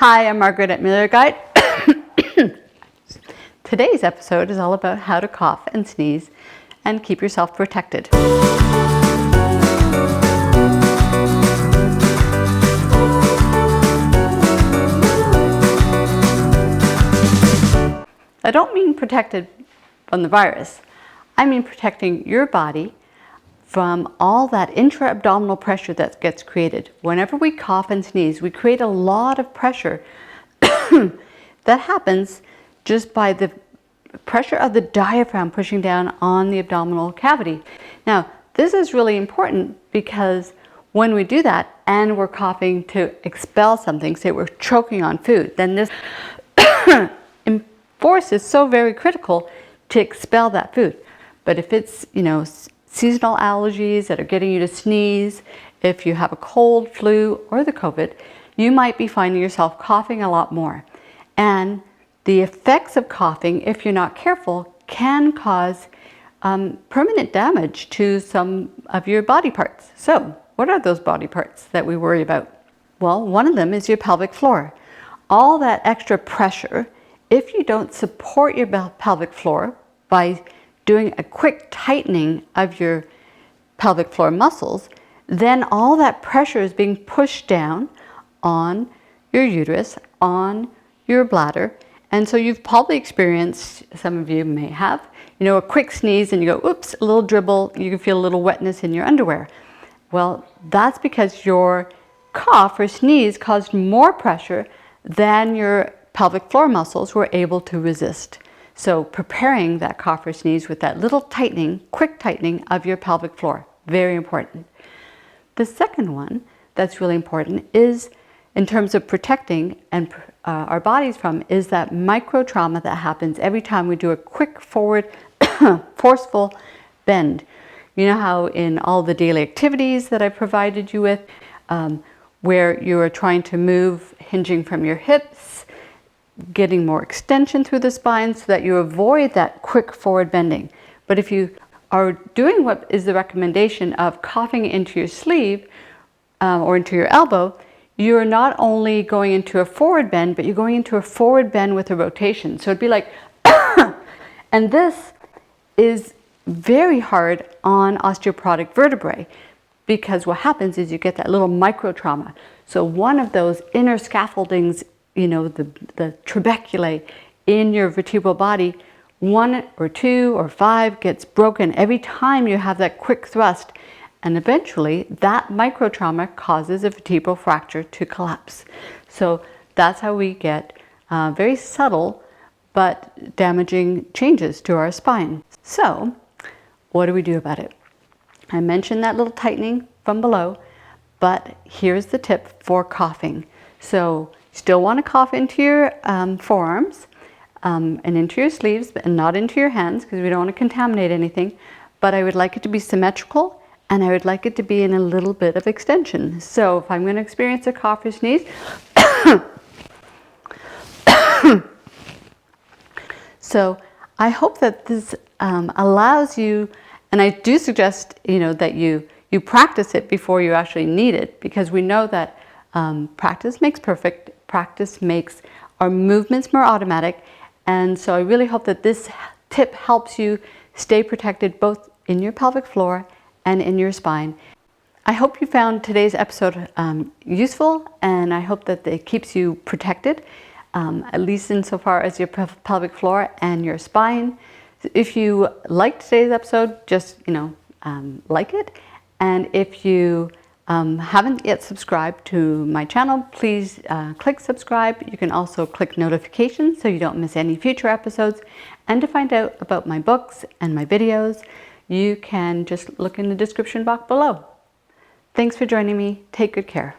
Hi, I'm Margaret at Miller Guide. Today's episode is all about how to cough and sneeze and keep yourself protected. I don't mean protected from the virus. I mean protecting your body from all that intra-abdominal pressure that gets created. Whenever we cough and sneeze, we create a lot of pressure that happens just by the pressure of the diaphragm pushing down on the abdominal cavity. Now, this is really important because when we do that and we're coughing to expel something, say we're choking on food, then this force is so very critical to expel that food. But if it's, seasonal allergies that are getting you to sneeze, if you have a cold, flu, or the COVID, you might be finding yourself coughing a lot more. And the effects of coughing, if you're not careful, can cause permanent damage to some of your body parts. So, what are those body parts that we worry about? Well, one of them is your pelvic floor. All that extra pressure, if you don't support your pelvic floor by doing a quick tightening of your pelvic floor muscles, then all that pressure is being pushed down on your uterus, on your bladder. And so you've probably experienced, some of you may have, a quick sneeze and you go, oops, a little dribble, you can feel a little wetness in your underwear. Well, that's because your cough or sneeze caused more pressure than your pelvic floor muscles were able to resist. So preparing that cough or sneeze with that little tightening, quick tightening of your pelvic floor, very important. The second one that's really important is, in terms of protecting and our bodies from, is that micro trauma that happens every time we do a quick forward, forceful bend. You know how in all the daily activities that I provided you with, where you are trying to move, hinging from your hips, getting more extension through the spine so that you avoid that quick forward bending. But if you are doing what is the recommendation of coughing into your sleeve or into your elbow, you're not only going into a forward bend, but you're going into a forward bend with a rotation. So it'd be like, and this is very hard on osteoporotic vertebrae, because what happens is you get that little micro trauma. So one of those inner scaffoldings, the trabeculae in your vertebral body, 1 or 2 or 5 gets broken every time you have that quick thrust. And eventually that micro trauma causes a vertebral fracture to collapse. So that's how we get very subtle but damaging changes to our spine. So what do we do about it? I mentioned that little tightening from below, but here's the tip for coughing. So still want to cough into your forearms and into your sleeves, and not into your hands, because we don't want to contaminate anything. But I would like it to be symmetrical, and I would like it to be in a little bit of extension. So if I'm going to experience a cough or sneeze, so I hope that this allows you, and I do suggest that you practice it before you actually need it, because we know that practice makes perfect. Practice makes our movements more automatic. And so I really hope that this tip helps you stay protected both in your pelvic floor and in your spine. I hope you found today's episode useful, and I hope that it keeps you protected, at least insofar as your pelvic floor and your spine. If you liked today's episode, just like it. And if you haven't yet subscribed to my channel, please click subscribe. You can also click notifications so you don't miss any future episodes. And to find out about my books and my videos, you can just look in the description box below. Thanks for joining me. Take good care.